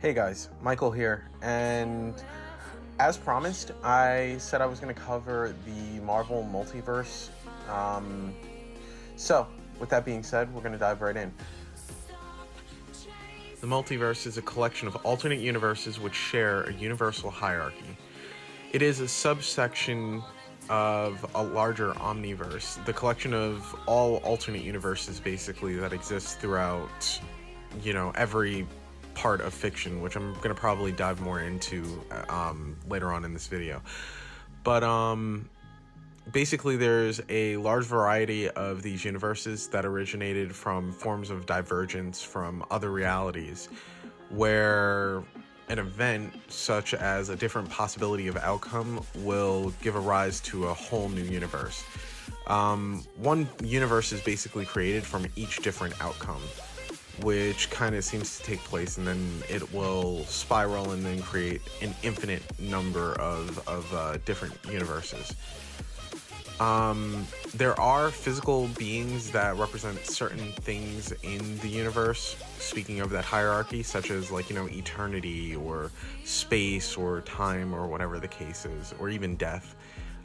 Hey guys, Michael here, and as promised, I said I was going to cover the Marvel Multiverse. So, with that being said, we're going to dive right in. The Multiverse is a collection of alternate universes which share a universal hierarchy. It is a subsection of a larger omniverse, the collection of all alternate universes basically that exist throughout, every part of fiction, which I'm going to probably dive more into later on in this video. But basically there's a large variety of these universes that originated from forms of divergence from other realities, where an event such as a different possibility of outcome will give a rise to a whole new universe. One universe is basically created from each different outcome, which kind of seems to take place, and then it will spiral and then create an infinite number of different universes. There are physical beings that represent certain things in the universe, speaking of that hierarchy, such as eternity or space or time or whatever the case is, or even death.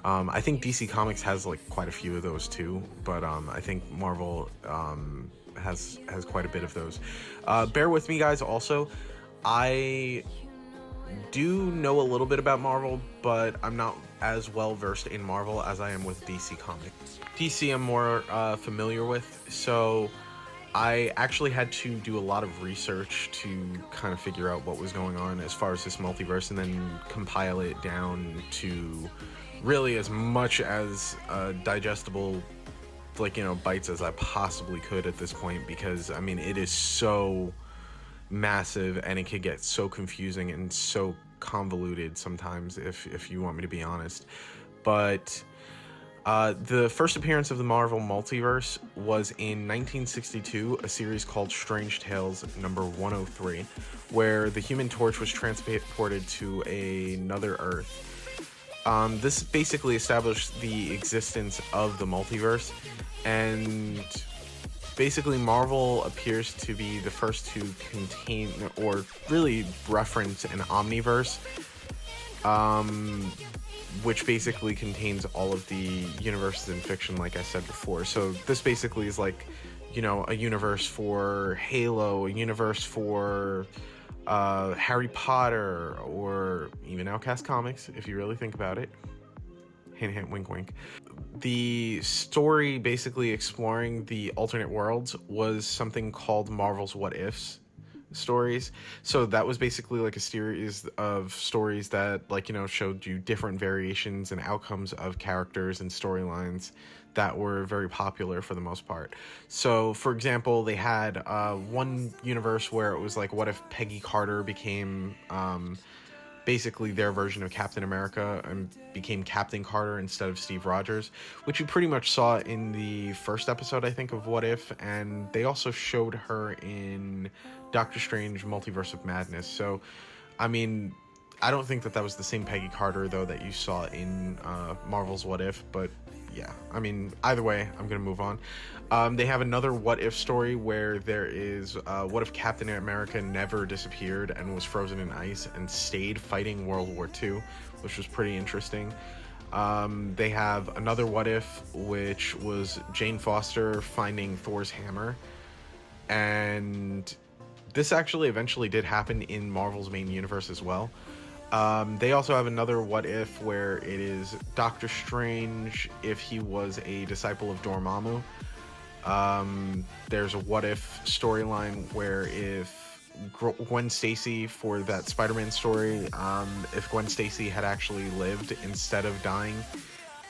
I think DC Comics has quite a few of those too, but I think Marvel has quite a bit of those. Bear with me, guys. Also, I do know a little bit about Marvel, but I'm not as well versed in Marvel as I am with DC Comics. DC I'm more familiar with, so I actually had to do a lot of research to kind of figure out what was going on as far as this multiverse, and then compile it down to really as much as digestible bites as I possibly could at this point, because I mean it is so massive and it could get so confusing and so convoluted sometimes, if you want me to be honest. But the first appearance of the Marvel Multiverse was in 1962, a series called Strange Tales number 103, where the Human Torch was transported to another Earth. This basically established the existence of the multiverse, and basically Marvel appears to be the first to contain or really reference an omniverse, which basically contains all of the universes in fiction, like I said before. So this basically is a universe for Halo, a universe for Harry Potter, or even Outcast Comics, if you really think about it. Hint, hint, wink, wink. The story basically exploring the alternate worlds was something called Marvel's What Ifs stories. So that was basically a series of stories that showed you different variations and outcomes of characters and storylines that were very popular for the most part. So for example, they had one universe where it was what if Peggy Carter became basically their version of Captain America and became Captain Carter instead of Steve Rogers, which you pretty much saw in the first episode, I think, of What If, and they also showed her in Doctor Strange Multiverse of Madness. So, I mean, I don't think that was the same Peggy Carter, though, that you saw in Marvel's What If, but yeah, I mean, either way, I'm going to move on. They have another What If story where there is, what if Captain America never disappeared and was frozen in ice and stayed fighting World War II, which was pretty interesting. They have another What If, which was Jane Foster finding Thor's hammer, and this actually eventually did happen in Marvel's main universe as well. They also have another What If where it is Doctor Strange if he was a disciple of Dormammu. There's a What If storyline where if Gwen Stacy, for that Spider-Man story, if Gwen Stacy had actually lived instead of dying,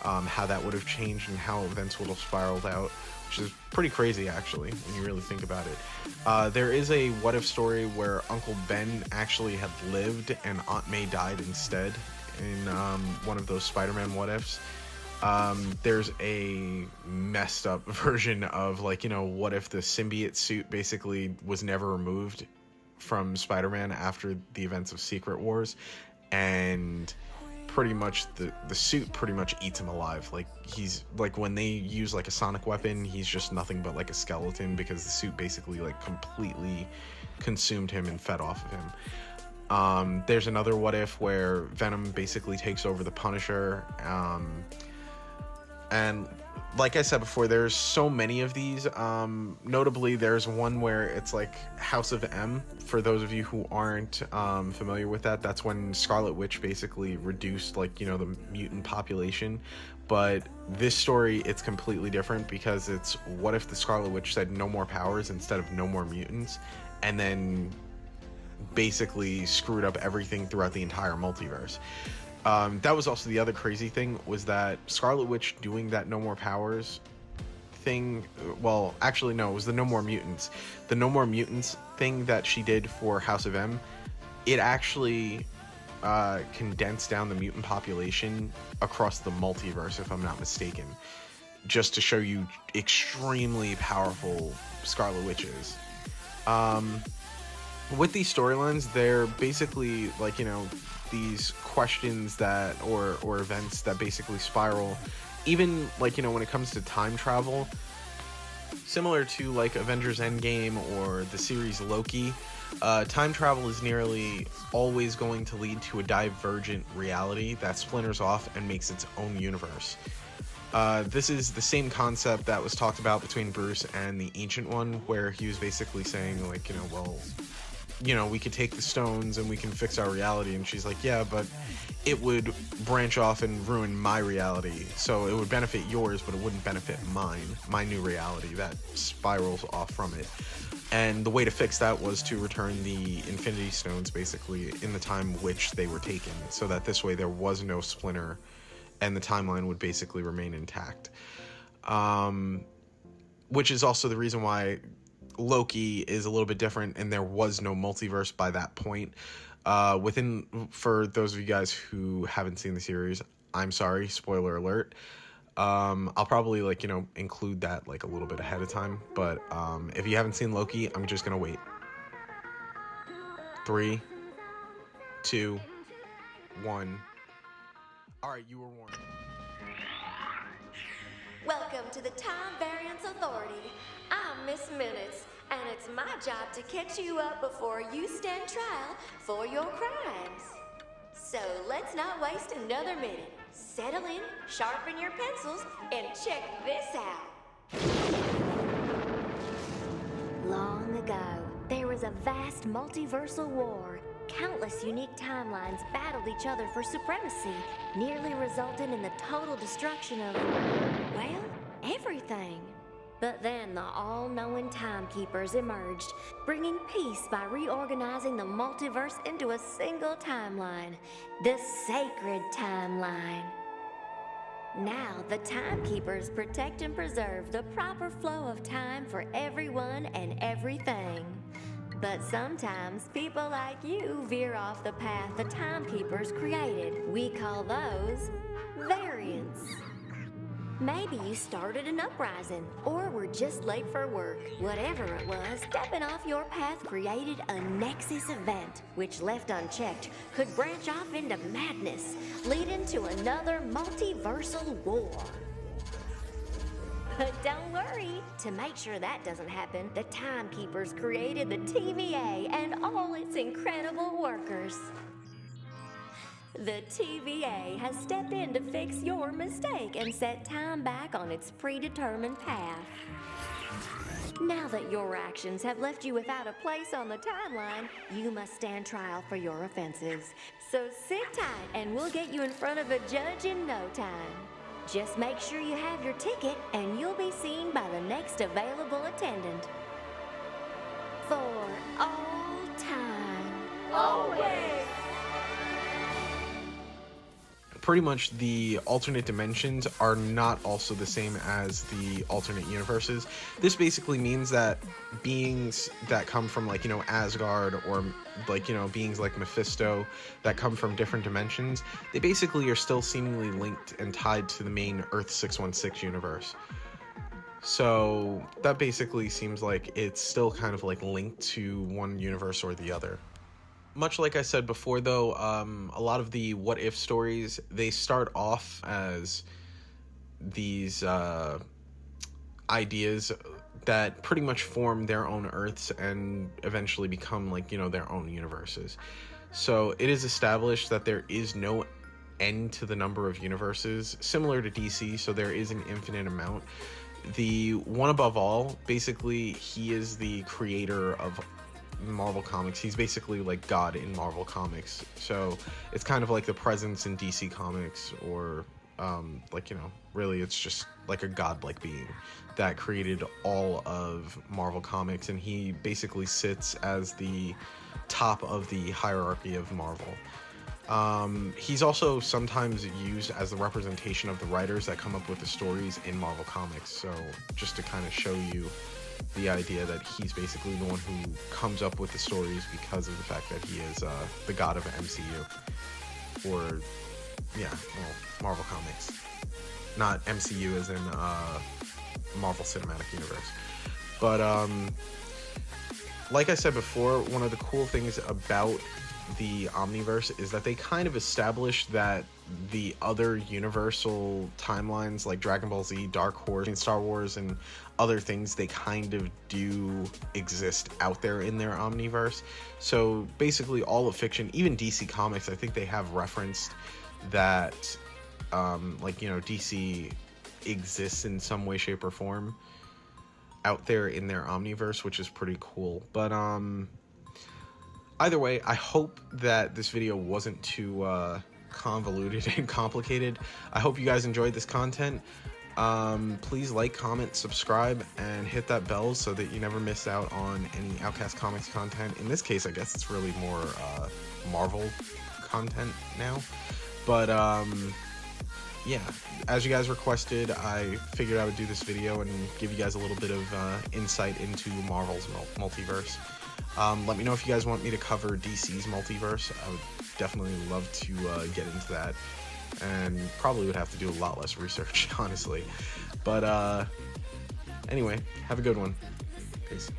how that would have changed and how events would have spiraled out, which is pretty crazy actually when you really think about it. There is a What If story where Uncle Ben actually had lived and Aunt May died instead in one of those Spider-Man What Ifs. There's a messed up version of what if the symbiote suit basically was never removed from Spider-Man after the events of Secret Wars, and pretty much the suit pretty much eats him alive. He's when they use a sonic weapon, he's just nothing but a skeleton, because the suit basically completely consumed him and fed off of him. There's another what if where Venom basically takes over the Punisher. And like I said before, there's so many of these. Notably, there's one where it's like House of M. For those of you who aren't familiar with that, that's when Scarlet Witch basically reduced, like, you know, the mutant population. But this story, it's completely different, because it's what if the Scarlet Witch said no more powers instead of no more mutants, and then basically screwed up everything throughout the entire multiverse. That was also the other crazy thing, was that Scarlet Witch doing that no more powers thing, well, actually no, it was the no more mutants. The no more mutants thing that she did for House of M, it actually condensed down the mutant population across the multiverse, if I'm not mistaken, just to show you extremely powerful Scarlet Witches. With these storylines, they're basically like, you know, these questions that or events that basically spiral. Even, like, you know, when it comes to time travel, similar to like Avengers Endgame or the series Loki, time travel is nearly always going to lead to a divergent reality that splinters off and makes its own universe. This is the same concept that was talked about between Bruce and the Ancient One, where he was basically saying, like, you know, well, you know, we could take the stones and we can fix our reality. And she's like, yeah, but it would branch off and ruin my reality. So it would benefit yours, but it wouldn't benefit mine, my new reality that spirals off from it. And the way to fix that was to return the Infinity Stones basically in the time which they were taken, so that this way there was no splinter and the timeline would basically remain intact. Which is also the reason why Loki is a little bit different, and there was no multiverse by that point. For those of you guys who haven't seen the series, I'm sorry, spoiler alert. I'll probably, like, you know, include that like a little bit ahead of time, but if you haven't seen Loki, I'm just gonna wait. 3, 2, 1. All right, you were warned. Welcome to the Time Variance Authority. I'm Miss Minutes, and it's my job to catch you up before you stand trial for your crimes. So let's not waste another minute. Settle in, sharpen your pencils, and check this out. Long ago, there was a vast multiversal war. Countless unique timelines battled each other for supremacy, nearly resulting in the total destruction of, well, everything. But then the all-knowing timekeepers emerged, bringing peace by reorganizing the multiverse into a single timeline, the sacred timeline. Now, the timekeepers protect and preserve the proper flow of time for everyone and everything. But sometimes people like you veer off the path the timekeepers created. We call those variants. Maybe you started an uprising, or were just late for work. Whatever it was, stepping off your path created a nexus event, which left unchecked could branch off into madness, leading to another multiversal war. But don't worry, to make sure that doesn't happen, the timekeepers created the TVA and all its incredible workers. The TVA has stepped in to fix your mistake and set time back on its predetermined path. Now that your actions have left you without a place on the timeline, you must stand trial for your offenses. So sit tight and we'll get you in front of a judge in no time. Just make sure you have your ticket and you'll be seen by the next available attendant. For all time. Always! Pretty much the alternate dimensions are not also the same as the alternate universes. This basically means that beings that come from, like, you know, Asgard, or like, you know, beings like Mephisto that come from different dimensions, they basically are still seemingly linked and tied to the main Earth 616 universe. So that basically seems like it's still kind of like linked to one universe or the other. Much like I said before, though, a lot of the what if stories, they start off as these ideas that pretty much form their own Earths and eventually become, like, you know, their own universes. So it is established that there is no end to the number of universes, similar to DC, so there is an infinite amount. The one above all, basically, he is the creator of Marvel Comics. He's basically like God in Marvel Comics. So it's kind of like the presence in DC Comics, or like, you know, really it's just like a godlike being that created all of Marvel Comics, and he basically sits as the top of the hierarchy of Marvel. He's also sometimes used as the representation of the writers that come up with the stories in Marvel Comics. So just to kind of show you the idea that he's basically the one who comes up with the stories because of the fact that he is the god of MCU. Or, yeah, well, Marvel Comics. Not MCU as in Marvel Cinematic Universe. But, like I said before, one of the cool things about the Omniverse is that they kind of established that the other universal timelines like Dragon Ball Z, Dark Horse, and Star Wars, and other things, they kind of do exist out there in their Omniverse. So basically all of fiction, even DC Comics, I think they have referenced that like, you know, DC exists in some way, shape, or form out there in their Omniverse, which is pretty cool. But either way, I hope that this video wasn't too convoluted and complicated. I hope you guys enjoyed this content. Please like, comment, subscribe, and hit that bell so that you never miss out on any Outcast Comics content. In this case, I guess it's really more Marvel content now. But yeah, as you guys requested, I figured I would do this video and give you guys a little bit of insight into Marvel's multiverse. Let me know if you guys want me to cover DC's multiverse. I would definitely love to get into that, and probably would have to do a lot less research, honestly. But anyway, have a good one. Peace.